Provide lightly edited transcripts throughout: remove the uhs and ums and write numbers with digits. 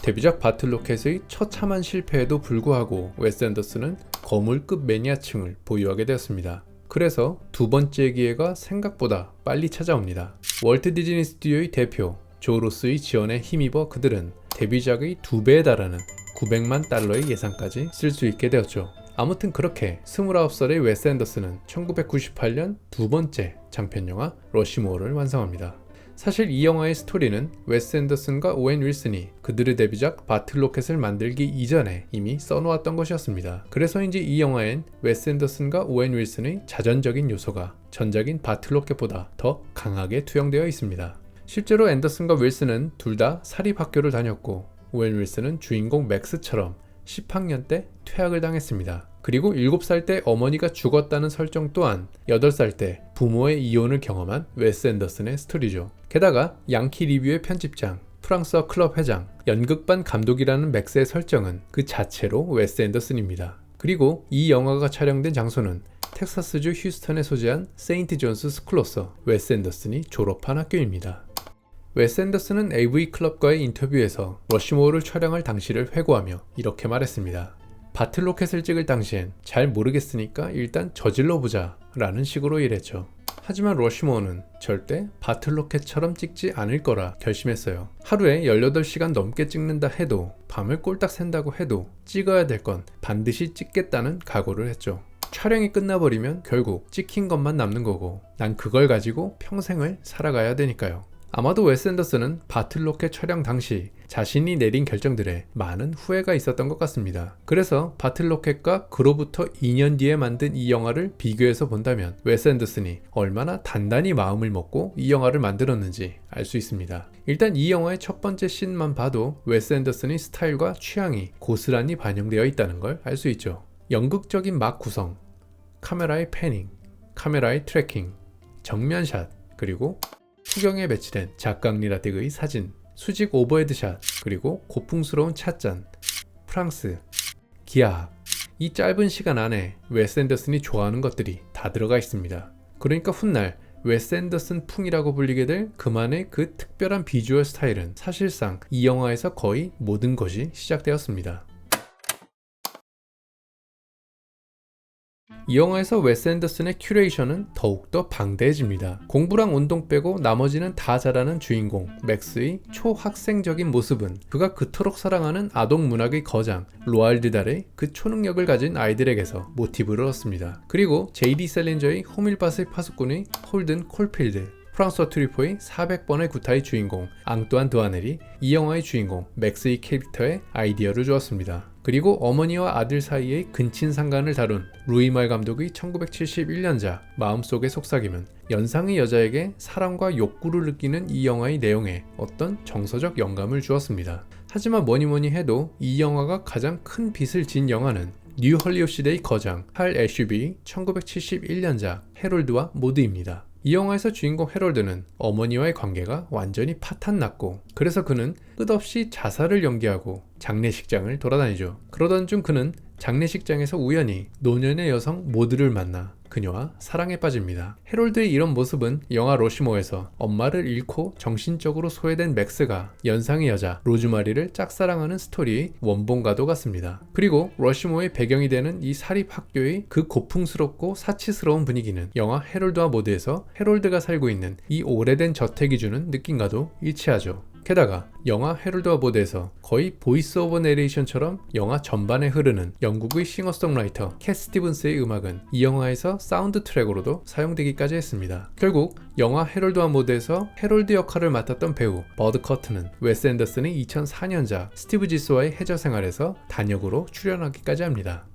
데뷔작 바틀로켓의 처참한 실패에도 불구하고 웨스 앤더슨은 거물급 매니아층을 보유하게 되었습니다. 그래서 두 번째 기회가 생각보다 빨리 찾아옵니다. 월트 디즈니 스튜디오의 대표 조 로스의 지원에 힘입어 그들은 데뷔작의 2배에 달하는 900만 달러의 예산까지 쓸 수 있게 되었죠. 아무튼 그렇게 29살의 웨스 앤더슨은 1998년 두 번째 장편영화 러시모어를 완성합니다. 사실 이 영화의 스토리는 웨스 앤더슨과 오웬 윌슨이 그들의 데뷔작 바틀로켓을 만들기 이전에 이미 써놓았던 것이었습니다. 그래서인지 이 영화엔 웨스 앤더슨과 오웬 윌슨의 자전적인 요소가 전작인 바틀로켓보다 더 강하게 투영되어 있습니다. 실제로 앤더슨과 윌슨은 둘 다 사립학교를 다녔고 오웬 윌슨은 주인공 맥스처럼 10학년 때 퇴학을 당했습니다. 그리고 7살 때 어머니가 죽었다는 설정 또한 8살 때 부모의 이혼을 경험한 웨스 앤더슨의 스토리죠. 게다가 양키 리뷰의 편집장, 프랑스어 클럽 회장, 연극반 감독이라는 맥스의 설정은 그 자체로 웨스 앤더슨입니다. 그리고 이 영화가 촬영된 장소는 텍사스주 휴스턴에 소재한 세인트 존스 스쿨로서 웨스 앤더슨이 졸업한 학교입니다. 웨스 앤더슨은 AV 클럽과의 인터뷰에서 러시모어를 촬영할 당시를 회고하며 이렇게 말했습니다. 바틀로켓을 찍을 당시엔 잘 모르겠으니까 일단 저질러보자 라는 식으로 일했죠. 하지만 러시모어는 절대 바틀로켓처럼 찍지 않을 거라 결심했어요. 하루에 18시간 넘게 찍는다 해도 밤을 꼴딱 샌다고 해도 찍어야 될 건 반드시 찍겠다는 각오를 했죠. 촬영이 끝나버리면 결국 찍힌 것만 남는 거고 난 그걸 가지고 평생을 살아가야 되니까요. 아마도 웨스 앤더슨은 바틀로켓 촬영 당시 자신이 내린 결정들에 많은 후회가 있었던 것 같습니다. 그래서 바틀로켓과 그로부터 2년 뒤에 만든 이 영화를 비교해서 본다면 웨스 앤더슨이 얼마나 단단히 마음을 먹고 이 영화를 만들었는지 알 수 있습니다. 일단 이 영화의 첫 번째 씬만 봐도 웨스 앤더슨의 스타일과 취향이 고스란히 반영되어 있다는 걸 알 수 있죠. 연극적인 막 구성, 카메라의 패닝, 카메라의 트래킹, 정면샷, 그리고 후경에 배치된 작강리라딕의 사진, 수직 오버헤드샷, 그리고 고풍스러운 찻잔, 프랑스, 기하학. 이 짧은 시간 안에 웨스 앤더슨이 좋아하는 것들이 다 들어가 있습니다. 그러니까 훗날 웨스 앤더슨 풍이라고 불리게 될 그만의 그 특별한 비주얼 스타일은 사실상 이 영화에서 거의 모든 것이 시작되었습니다. 이 영화에서 웨스 앤더슨의 큐레이션은 더욱더 방대해집니다. 공부랑 운동 빼고 나머지는 다 잘하는 주인공 맥스의 초학생적인 모습은 그가 그토록 사랑하는 아동 문학의 거장 로알드 달의 그 초능력을 가진 아이들에게서 모티브를 얻습니다. 그리고 J.D. 셀린저의 호밀밭의 파수꾼의 홀든 콜필드, 프랑스와 트리포의 400번의 구타의 주인공 앙뚜안 드와넬이 이 영화의 주인공 맥스의 캐릭터에 아이디어를 주었습니다. 그리고 어머니와 아들 사이의 근친상간을 다룬 루이말 감독의 1971년작 마음속의 속삭임은 연상의 여자에게 사랑과 욕구를 느끼는 이 영화의 내용에 어떤 정서적 영감을 주었습니다. 하지만 뭐니뭐니 해도 이 영화가 가장 큰 빚을 진 영화는 뉴 헐리우드 시대의 거장 할 애슈비의 1971년작 해롤드와 모드입니다. 이 영화에서 주인공 해롤드는 어머니와의 관계가 완전히 파탄났고 그래서 그는 끝없이 자살을 연기하고 장례식장을 돌아다니죠. 그러던 중 그는 장례식장에서 우연히 노년의 여성 모드를 만나 그녀와 사랑에 빠집니다. 해롤드의 이런 모습은 영화 러시모어에서 엄마를 잃고 정신적으로 소외된 맥스가 연상의 여자 로즈마리를 짝사랑하는 스토리의 원본과도 같습니다. 그리고 러시모어의 배경이 되는 이 사립학교의 그 고풍스럽고 사치스러운 분위기는 영화 해롤드와 모드에서 해롤드가 살고 있는 이 오래된 저택이 주는 느낌과도 일치하죠. 게다가 영화 해롤드와 모드에서 거의 보이스 오버 내레이션처럼 영화 전반에 흐르는 영국의 싱어송라이터 캣 스티븐스의 음악은 이 영화에서 사운드 트랙으로도 사용되기까지 했습니다. 결국 영화 해롤드와 모드에서 해롤드 역할을 맡았던 배우 버드 커튼은 웨스 앤더슨의 2004년작 스티브 지스와의 해저 생활에서 단역으로 출연하기까지 합니다.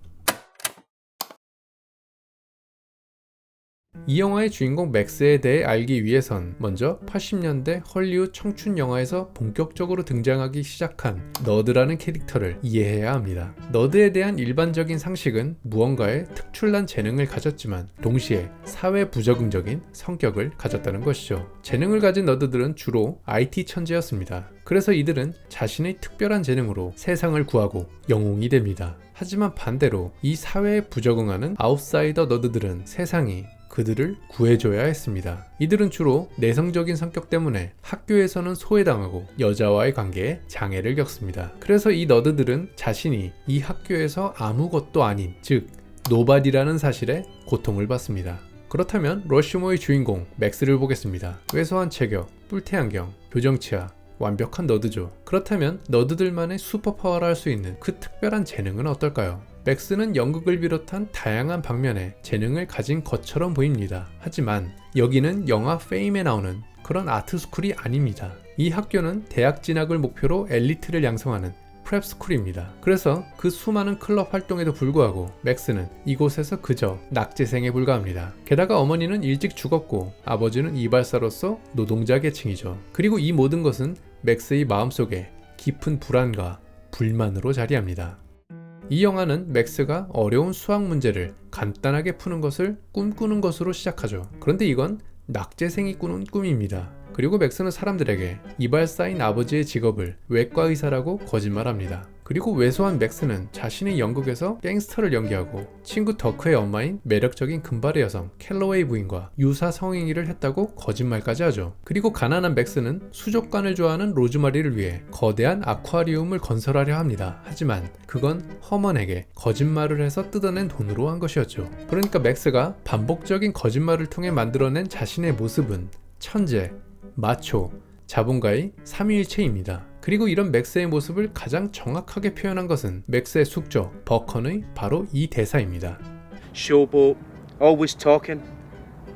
이 영화의 주인공 맥스에 대해 알기 위해선 먼저 80년대 헐리우드 청춘 영화에서 본격적으로 등장하기 시작한 너드라는 캐릭터를 이해해야 합니다. 너드에 대한 일반적인 상식은 무언가의 특출난 재능을 가졌지만 동시에 사회 부적응적인 성격을 가졌다는 것이죠. 재능을 가진 너드들은 주로 IT 천재였습니다. 그래서 이들은 자신의 특별한 재능으로 세상을 구하고 영웅이 됩니다. 하지만 반대로 이 사회에 부적응하는 아웃사이더 너드들은 세상이 그들을 구해줘야 했습니다. 이들은 주로 내성적인 성격 때문에 학교에서는 소외당하고 여자와의 관계에 장애를 겪습니다. 그래서 이 너드들은 자신이 이 학교에서 아무것도 아닌, 즉 노바디라는 사실에 고통을 받습니다. 그렇다면 러시모어의 주인공 맥스를 보겠습니다. 왜소한 체격, 뿔테 안경, 교정치아, 완벽한 너드죠. 그렇다면 너드들만의 슈퍼파워라 할 수 있는 그 특별한 재능은 어떨까요? 맥스는 연극을 비롯한 다양한 방면에 재능을 가진 것처럼 보입니다. 하지만 여기는 영화 페임에 나오는 그런 아트스쿨이 아닙니다. 이 학교는 대학 진학을 목표로 엘리트를 양성하는 프랩스쿨입니다. 그래서 그 수많은 클럽 활동에도 불구하고 맥스는 이곳에서 그저 낙제생에 불과합니다. 게다가 어머니는 일찍 죽었고 아버지는 이발사로서 노동자 계층이죠. 그리고 이 모든 것은 맥스의 마음속에 깊은 불안과 불만으로 자리합니다. 이 영화는 맥스가 어려운 수학 문제를 간단하게 푸는 것을 꿈꾸는 것으로 시작하죠. 그런데 이건 낙제생이 꾸는 꿈입니다. 그리고 맥스는 사람들에게 이발사인 아버지의 직업을 외과 의사라고 거짓말합니다. 그리고 왜소한 맥스는 자신의 연극에서 갱스터를 연기하고 친구 더크의 엄마인 매력적인 금발의 여성 캘러웨이 부인과 유사 성행위를 했다고 거짓말까지 하죠. 그리고 가난한 맥스는 수족관을 좋아하는 로즈마리를 위해 거대한 아쿠아리움을 건설하려 합니다. 하지만 그건 허먼에게 거짓말을 해서 뜯어낸 돈으로 한 것이었죠. 그러니까 맥스가 반복적인 거짓말을 통해 만들어낸 자신의 모습은 천재, 마초, 자본가의 삼위일체입니다. 그리고 이런 맥스의 모습을 가장 정확하게 표현한 것은 맥스의 숙조 버컨의 바로 이 대사입니다. Showboat, always talking,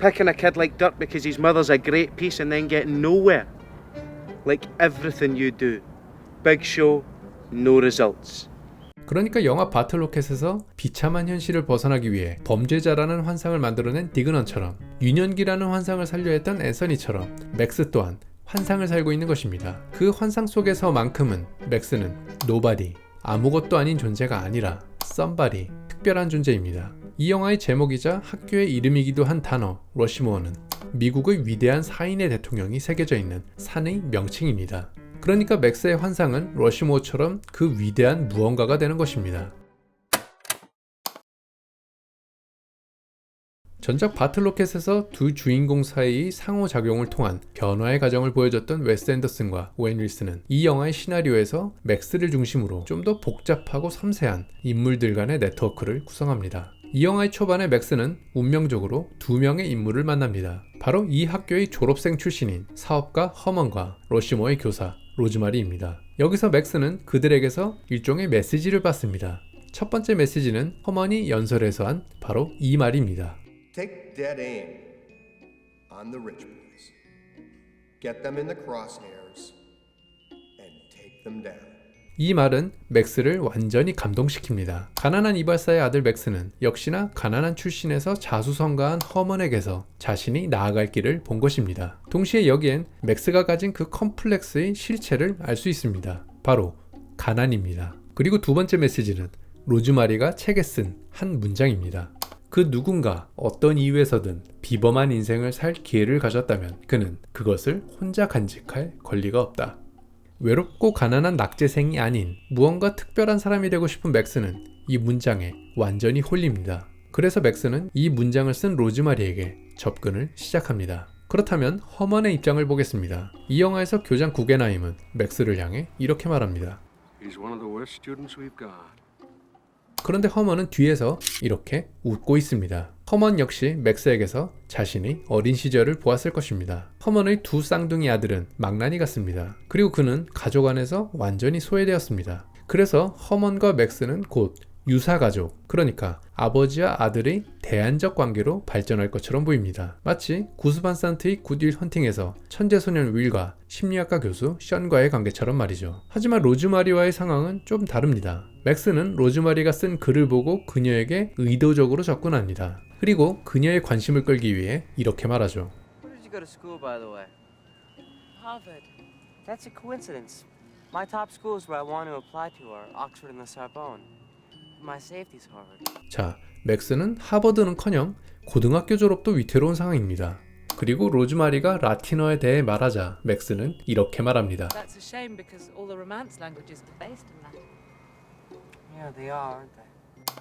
picking a kid like dirt because his mother's a great piece and then getting nowhere. Like everything you do. Big show, no results. 그러니까 영화 바틀로켓에서 비참한 현실을 벗어나기 위해 범죄자라는 환상을 만들어낸 디그넌처럼 유년기라는 환상을 살려 했던 앤서니처럼 맥스 또한 환상을 살고 있는 것입니다. 그 환상 속에서만큼은 맥스는 노바디, 아무것도 아닌 존재가 아니라 썸바디, 특별한 존재입니다. 이 영화의 제목이자 학교의 이름이기도 한 단어 러시모어는 미국의 위대한 사인의 대통령이 새겨져 있는 산의 명칭입니다. 그러니까 맥스의 환상은 러시모어처럼 그 위대한 무언가가 되는 것입니다. 전작 바틀로켓에서 두 주인공 사이의 상호작용을 통한 변화의 과정을 보여줬던 웨스 앤더슨과 오웬 윌슨은 이 영화의 시나리오에서 맥스를 중심으로 좀 더 복잡하고 섬세한 인물들 간의 네트워크를 구성합니다. 이 영화의 초반에 맥스는 운명적으로 두 명의 인물을 만납니다. 바로 이 학교의 졸업생 출신인 사업가 허먼과 러시모어의 교사 로즈마리입니다. 여기서 맥스는 그들에게서 일종의 메시지를 받습니다. 첫 번째 메시지는 허먼이 연설에서 한 바로 이 말입니다. Take dead aim on the rich boys. Get them in the crosshairs and take them down. 이 말은 맥스를 완전히 감동시킵니다. 가난한 이발사의 아들 맥스는 역시나 가난한 출신에서 자수성가한 허먼에게서 자신이 나아갈 길을 본 것입니다. 동시에 여기엔 맥스가 가진 그 컴플렉스의 실체를 알 수 있습니다. 바로 가난입니다. 그리고 두 번째 메시지는 로즈마리가 책에 쓴 한 문장입니다. 그 누군가 어떤 이유에서든 비범한 인생을 살 기회를 가졌다면 그는 그것을 혼자 간직할 권리가 없다. 외롭고 가난한 낙제생이 아닌 무언가 특별한 사람이 되고 싶은 맥스는 이 문장에 완전히 홀립니다. 그래서 맥스는 이 문장을 쓴 로즈마리에게 접근을 시작합니다. 그렇다면 허먼의 입장을 보겠습니다. 이 영화에서 교장 구겐하임은 맥스를 향해 이렇게 말합니다. He's one of the worst students we've got. 그런데 허먼은 뒤에서 이렇게 웃고 있습니다. 허먼 역시 맥스에게서 자신이 어린 시절을 보았을 것입니다. 허먼의 두 쌍둥이 아들은 망나니 같습니다. 그리고 그는 가족 안에서 완전히 소외되었습니다. 그래서 허먼과 맥스는 곧 유사가족, 그러니까 아버지와 아들의 대안적 관계로 발전할 것처럼 보입니다. 마치 구스반산트의 굿윌 헌팅에서 천재소년 윌과 심리학과 교수 션과의 관계처럼 말이죠. 하지만 로즈마리와의 상황은 좀 다릅니다. 맥스는 로즈마리가 쓴 글을 보고 그녀에게 의도적으로 접근합니다. 그리고 그녀의 관심을 끌기 위해 이렇게 말하죠. Where did you go to school, by the way? Harvard. That's a coincidence. My top schools where I want to apply to are Oxford and the Sorbonne. My safety's Harvard. 자, 맥스는 하버드는커녕 고등학교 졸업도 위태로운 상황입니다. 그리고 로즈마리가 라틴어에 대해 말하자 맥스는 이렇게 말합니다. That's a shame because all the Romance languages are based in Latin. Yeah, they are, aren't they?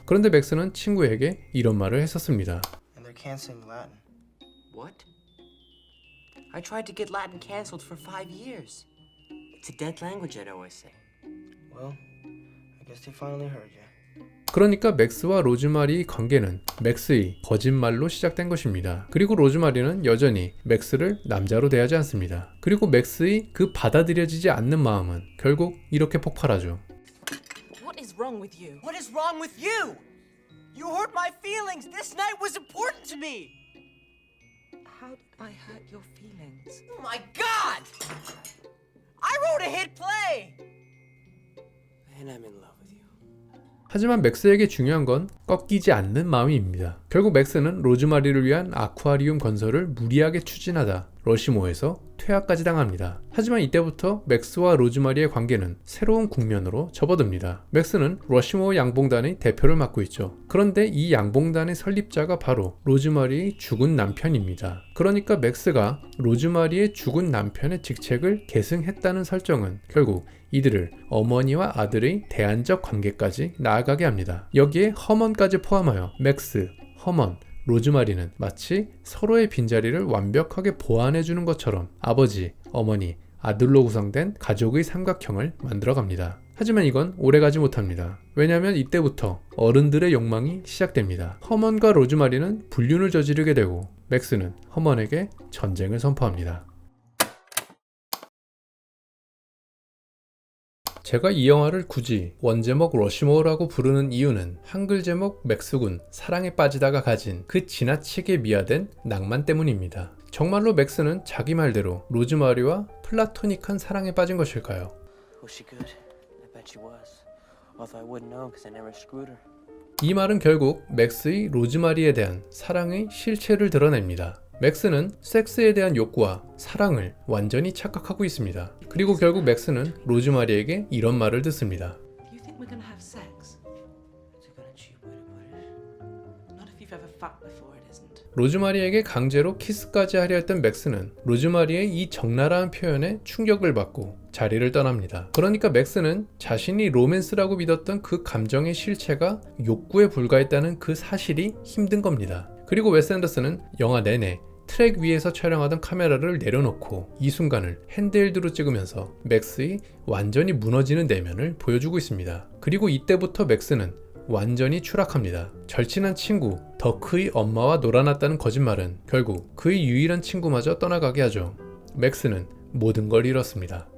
그런데 맥스는 친구에게 이런 말을 했었습니다. And they're canceling Latin. What? I tried to get Latin canceled for 5 years. It's a dead language at OSA. Well, I guess they finally heard you. 그러니까 맥스와 로즈마리의 관계는 맥스의 거짓말로 시작된 것입니다. 그리고 로즈마리는 여전히 맥스를 남자로 대하지 않습니다. 그리고 맥스의 그 받아들여지지 않는 마음은 결국 이렇게 폭발하죠. What is wrong with you? What is wrong with you? You hurt my feelings. This night was important to me. How did I hurt your feelings? Oh my God! I wrote a hit play. And I'm in love with you. 하지만 맥스에게 중요한 건 꺾이지 않는 마음입니다. 결국 맥스는 로즈마리를 위한 아쿠아리움 건설을 무리하게 추진하다 러시모어에서 퇴학까지 당합니다. 하지만 이때부터 맥스와 로즈마리의 관계는 새로운 국면으로 접어듭니다. 맥스는 러시모어 양봉단의 대표를 맡고 있죠. 그런데 이 양봉단의 설립자가 바로 로즈마리의 죽은 남편입니다. 그러니까 맥스가 로즈마리의 죽은 남편의 직책을 계승했다는 설정은 결국 이들을 어머니와 아들의 대안적 관계까지 나아가게 합니다. 여기에 허먼까지 포함하여 맥스, 허먼, 로즈마리는 마치 서로의 빈자리를 완벽하게 보완해주는 것처럼 아버지, 어머니, 아들로 구성된 가족의 삼각형을 만들어갑니다. 하지만 이건 오래가지 못합니다. 왜냐하면 이때부터 어른들의 욕망이 시작됩니다. 허먼과 로즈마리는 불륜을 저지르게 되고 맥스는 허먼에게 전쟁을 선포합니다. 제가 이 영화를 굳이 원제목 러시모어라고 부르는 이유는 한글 제목 맥스군 사랑에 빠지다가 가진 그 지나치게 미화된 낭만 때문입니다. 정말로 맥스는 자기 말대로 로즈마리와 플라토닉한 사랑에 빠진 것일까요? Was she good? I bet she was. Although I wouldn't know because I never screwed her. 이 말은 결국 맥스의 로즈마리에 대한 사랑의 실체를 드러냅니다. 맥스는 섹스에 대한 욕구와 사랑을 완전히 착각하고 있습니다. 그리고 결국 맥스는 로즈마리에게 이런 말을 듣습니다. You think we're gonna have sex? It's a kind of cheap way to put it. Not if you've ever fucked before, it isn't. 로즈마리에게 강제로 키스까지 하려 했던 맥스는 로즈마리의 이 적나라한 표현에 충격을 받고 자리를 떠납니다. 그러니까 맥스는 자신이 로맨스라고 믿었던 그 감정의 실체가 욕구에 불과했다는 그 사실이 힘든 겁니다. 그리고 웨스 앤더슨은 영화 내내 트랙 위에서 촬영하던 카메라를 내려놓고 이 순간을 핸드헬드로 찍으면서 맥스의 완전히 무너지는 내면을 보여주고 있습니다. 그리고 이때부터 맥스는 완전히 추락합니다. 절친한 친구 더크의 엄마와 놀아났다는 거짓말은 결국 그의 유일한 친구마저 떠나가게 하죠. 맥스는 모든 걸 잃었습니다.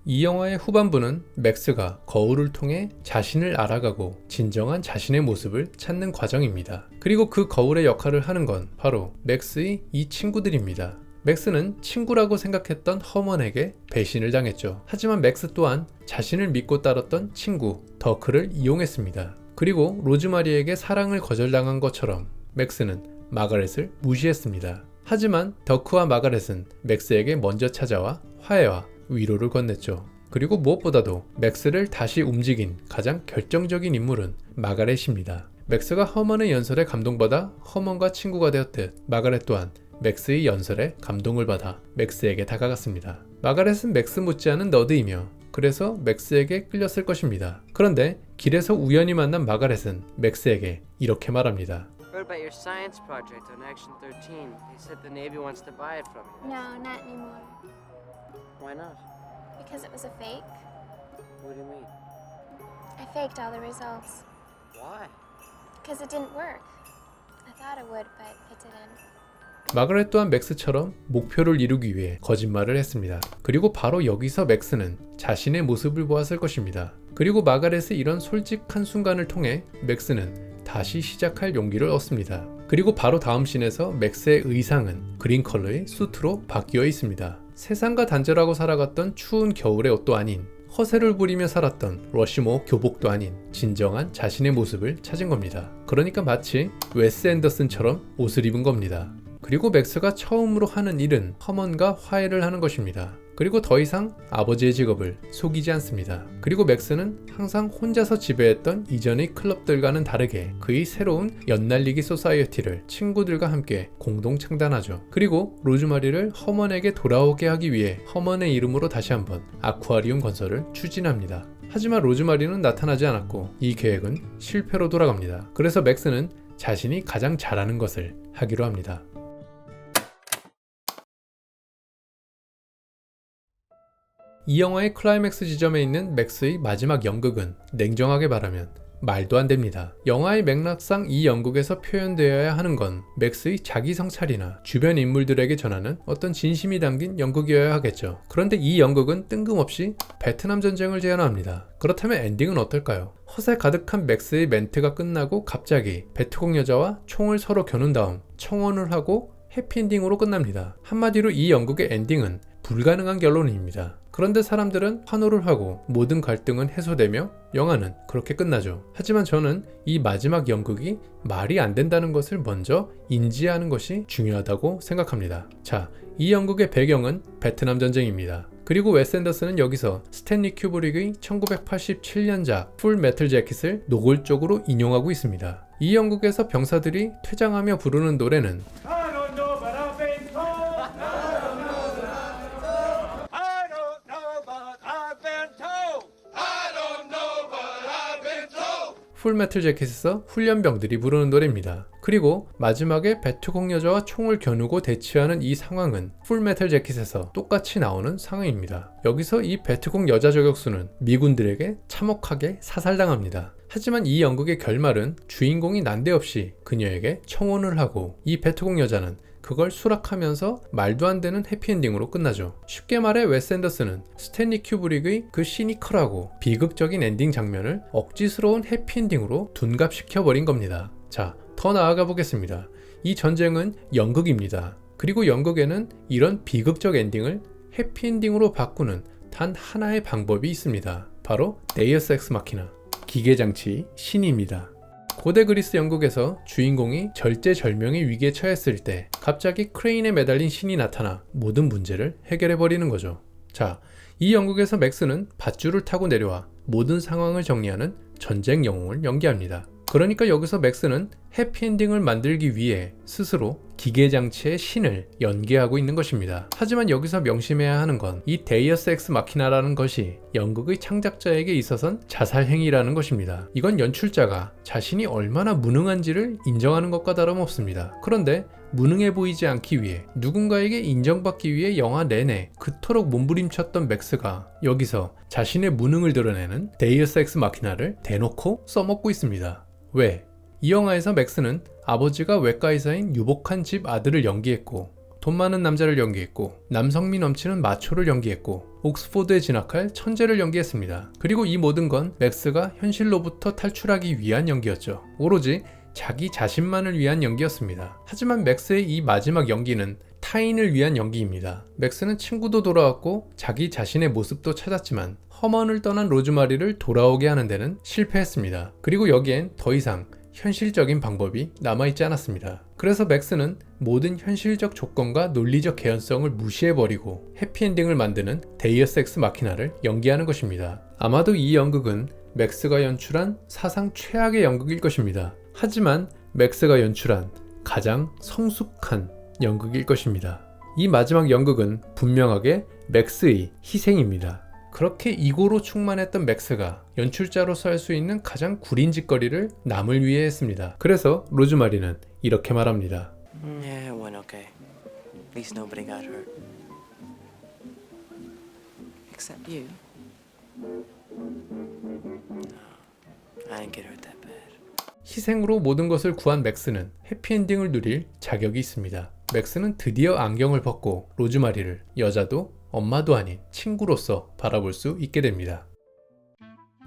이 영화의 후반부는 맥스가 거울을 통해 자신을 알아가고 진정한 자신의 모습을 찾는 과정입니다. 그리고 그 거울의 역할을 하는 건 바로 맥스의 이 친구들입니다. 맥스는 친구라고 생각했던 허먼에게 배신을 당했죠. 하지만 맥스 또한 자신을 믿고 따랐던 친구 더크를 이용했습니다. 그리고 로즈마리에게 사랑을 거절당한 것처럼 맥스는 마가렛을 무시했습니다. 하지만 더크와 마가렛은 맥스에게 먼저 찾아와 화해와 위로를 건넸죠. 그리고 무엇보다도 맥스를 다시 움직인 가장 결정적인 인물은 마가렛입니다. 맥스가 허먼의 연설에 감동받아 허먼과 친구가 되었듯 마가렛 또한 맥스의 연설에 감동을 받아 맥스에게 다가갔습니다. 마가렛은 맥스 못지않은 너드이며 그래서 맥스에게 끌렸을 것입니다. 그런데 길에서 우연히 만난 마가렛은 맥스에게 이렇게 말합니다. Heard about your science project on Action 13. They said the Navy wants to buy it from you. No, not anymore. Why not? Because it was a fake. What do you mean? I faked all the results. Why? Because it didn't work. I thought it would, but it didn't. 마가렛 또한 맥스처럼 목표를 이루기 위해 거짓말을 했습니다. 그리고 바로 여기서 맥스는 자신의 모습을 보았을 것입니다. 그리고 마가렛의 이런 솔직한 순간을 통해 맥스는 다시 시작할 용기를 얻습니다. 그리고 바로 다음 씬에서 맥스의 의상은 그린 컬러의 수트로 바뀌어 있습니다. 세상과 단절하고 살아갔던 추운 겨울의 옷도 아닌 허세를 부리며 살았던 러시모어 교복도 아닌 진정한 자신의 모습을 찾은 겁니다. 그러니까 마치 웨스 앤더슨처럼 옷을 입은 겁니다. 그리고 맥스가 처음으로 하는 일은 허먼과 화해를 하는 것입니다. 그리고 더 이상 아버지의 직업을 속이지 않습니다. 그리고 맥스는 항상 혼자서 지배했던 이전의 클럽들과는 다르게 그의 새로운 연날리기 소사이어티를 친구들과 함께 공동 창단하죠. 그리고 로즈마리를 허먼에게 돌아오게 하기 위해 허먼의 이름으로 다시 한번 아쿠아리움 건설을 추진합니다. 하지만 로즈마리는 나타나지 않았고 이 계획은 실패로 돌아갑니다. 그래서 맥스는 자신이 가장 잘하는 것을 하기로 합니다. 이 영화의 클라이맥스 지점에 있는 맥스의 마지막 연극은 냉정하게 말하면 말도 안 됩니다. 영화의 맥락상 이 연극에서 표현되어야 하는 건 맥스의 자기 성찰이나 주변 인물들에게 전하는 어떤 진심이 담긴 연극이어야 하겠죠. 그런데 이 연극은 뜬금없이 베트남 전쟁을 재현합니다. 그렇다면 엔딩은 어떨까요? 허세 가득한 맥스의 멘트가 끝나고 갑자기 베트콩 여자와 총을 서로 겨눈 다음 청혼을 하고 해피엔딩으로 끝납니다. 한마디로 이 연극의 엔딩은 불가능한 결론입니다. 그런데 사람들은 환호를 하고 모든 갈등은 해소되며 영화는 그렇게 끝나죠. 하지만 저는 이 마지막 연극이 말이 안 된다는 것을 먼저 인지하는 것이 중요하다고 생각합니다. 자, 이 연극의 배경은 베트남 전쟁입니다. 그리고 웨스 앤더슨은 여기서 스탠리 큐브릭의 1987년작 풀 메탈 재킷을 노골적으로 인용하고 있습니다. 이 연극에서 병사들이 퇴장하며 부르는 노래는 풀메탈 재킷에서 훈련병들이 부르는 노래입니다. 그리고 마지막에 베트콩 여자와 총을 겨누고 대치하는 이 상황은 풀메탈 재킷에서 똑같이 나오는 상황입니다. 여기서 이 베트콩 여자 저격수는 미군들에게 참혹하게 사살당합니다. 하지만 이 연극의 결말은 주인공이 난데없이 그녀에게 청혼을 하고 이 베트콩 여자는 그걸 수락하면서 말도 안 되는 해피엔딩으로 끝나죠. 쉽게 말해 웨스 앤더슨은 스탠리 큐브릭의 그 시니컬하고 비극적인 엔딩 장면을 억지스러운 해피엔딩으로 둔갑시켜버린 겁니다. 자, 더 나아가 보겠습니다. 이 전쟁은 연극입니다. 그리고 연극에는 이런 비극적 엔딩을 해피엔딩으로 바꾸는 단 하나의 방법이 있습니다. 바로 데이어스 엑스 마키나, 기계장치 신입니다. 고대 그리스 연극에서 주인공이 절제절명의 위기에 처했을 때 갑자기 크레인에 매달린 신이 나타나 모든 문제를 해결해버리는 거죠. 자, 이 연극에서 맥스는 밧줄을 타고 내려와 모든 상황을 정리하는 전쟁 영웅을 연기합니다. 그러니까 여기서 맥스는 해피엔딩을 만들기 위해 스스로 기계장치의 신을 연기하고 있는 것입니다. 하지만 여기서 명심해야 하는 건 이 데이어스 엑스 마키나라는 것이 연극의 창작자에게 있어선 자살행위라는 것입니다. 이건 연출자가 자신이 얼마나 무능한지를 인정하는 것과 다름없습니다. 그런데 무능해 보이지 않기 위해 누군가에게 인정받기 위해 영화 내내 그토록 몸부림쳤던 맥스가 여기서 자신의 무능을 드러내는 데이어스 엑스 마키나를 대놓고 써먹고 있습니다. 왜? 이 영화에서 맥스는 아버지가 외과의사인 유복한 집 아들을 연기했고 돈 많은 남자를 연기했고 남성미 넘치는 마초를 연기했고 옥스포드에 진학할 천재를 연기했습니다. 그리고 이 모든 건 맥스가 현실로부터 탈출하기 위한 연기였죠. 오로지 자기 자신만을 위한 연기였습니다. 하지만 맥스의 이 마지막 연기는 타인을 위한 연기입니다. 맥스는 친구도 돌아왔고 자기 자신의 모습도 찾았지만 허먼을 떠난 로즈마리를 돌아오게 하는 데는 실패했습니다. 그리고 여기엔 더 이상 현실적인 방법이 남아있지 않았습니다. 그래서 맥스는 모든 현실적 조건과 논리적 개연성을 무시해버리고 해피엔딩을 만드는 데이어스 엑스 마키나를 연기하는 것입니다. 아마도 이 연극은 맥스가 연출한 사상 최악의 연극일 것입니다. 하지만 맥스가 연출한 가장 성숙한 연극일 것입니다. 이 마지막 연극은 분명하게 맥스의 희생입니다. 그렇게 이고로 충만했던 맥스가 연출자로서 할 수 있는 가장 구린 짓거리를 남을 위해 했습니다. 그래서 로즈마리는 이렇게 말합니다. Yeah, it went okay. At least nobody got hurt. Except you. I didn't get hurt that bad. 희생으로 모든 것을 구한 맥스는 해피엔딩을 누릴 자격이 있습니다. 맥스는 드디어 안경을 벗고 로즈마리를 여자도 엄마도 아닌 친구로서 바라볼 수 있게 됩니다.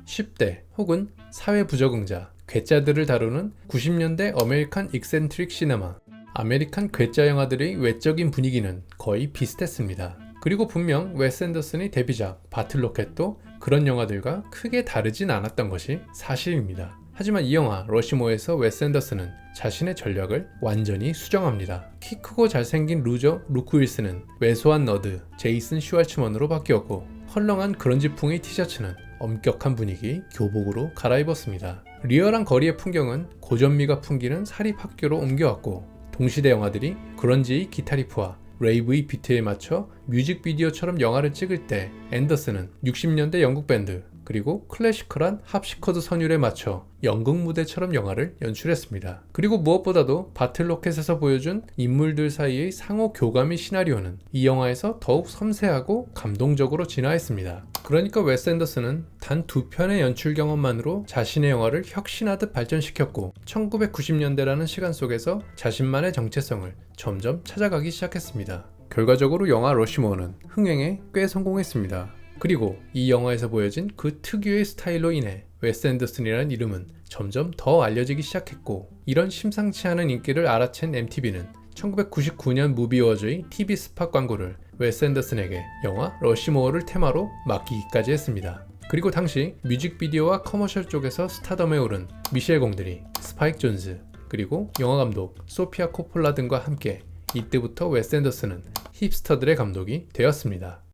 10대 혹은 사회 부적응자, 괴짜들을 다루는 90년대 어메리칸 익센트릭 시네마, 아메리칸 괴짜 영화들의 외적인 분위기는 거의 비슷했습니다. 그리고 분명 웨스 앤더슨의 데뷔작 바틀로켓도 그런 영화들과 크게 다르진 않았던 것이 사실입니다. 하지만 이 영화 러시모어에서 웨스 앤더슨은 자신의 전략을 완전히 수정합니다. 키 크고 잘생긴 루저 루크 윌슨은 왜소한 너드 제이슨 슈왈츠먼으로 바뀌었고 헐렁한 그런지풍의 티셔츠는 엄격한 분위기 교복으로 갈아입었습니다. 리얼한 거리의 풍경은 고전미가 풍기는 사립학교로 옮겨왔고 동시대 영화들이 그런지의 기타 리프와 레이브의 비트에 맞춰 뮤직비디오처럼 영화를 찍을 때 앤더슨은 60년대 영국 밴드 그리고 클래시컬한 합시커드 선율에 맞춰 연극 무대처럼 영화를 연출했습니다. 그리고 무엇보다도 바틀로켓에서 보여준 인물들 사이의 상호 교감의 시나리오는 이 영화에서 더욱 섬세하고 감동적으로 진화했습니다. 그러니까 웨스 앤더슨은 단 2편의 연출 경험만으로 자신의 영화를 혁신하듯 발전시켰고 1990년대라는 시간 속에서 자신만의 정체성을 점점 찾아가기 시작했습니다. 결과적으로 영화 러시모어는 흥행에 꽤 성공했습니다. 그리고 이 영화에서 보여진 그 특유의 스타일로 인해 웨스 앤더슨이라는 이름은 점점 더 알려지기 시작했고, 이런 심상치 않은 인기를 알아챈 MTV는 1999년 무비워즈의 TV 스팟 광고를 웨스 앤더슨에게 영화 러시모어를 테마로 맡기기까지 했습니다. 그리고 당시 뮤직비디오와 커머셜 쪽에서 스타덤에 오른 미셸 공드리, 스파이크 존즈, 그리고 영화감독 소피아 코폴라 등과 함께 이때부터 웨스 앤더슨은 힙스터들의 감독이 되었습니다.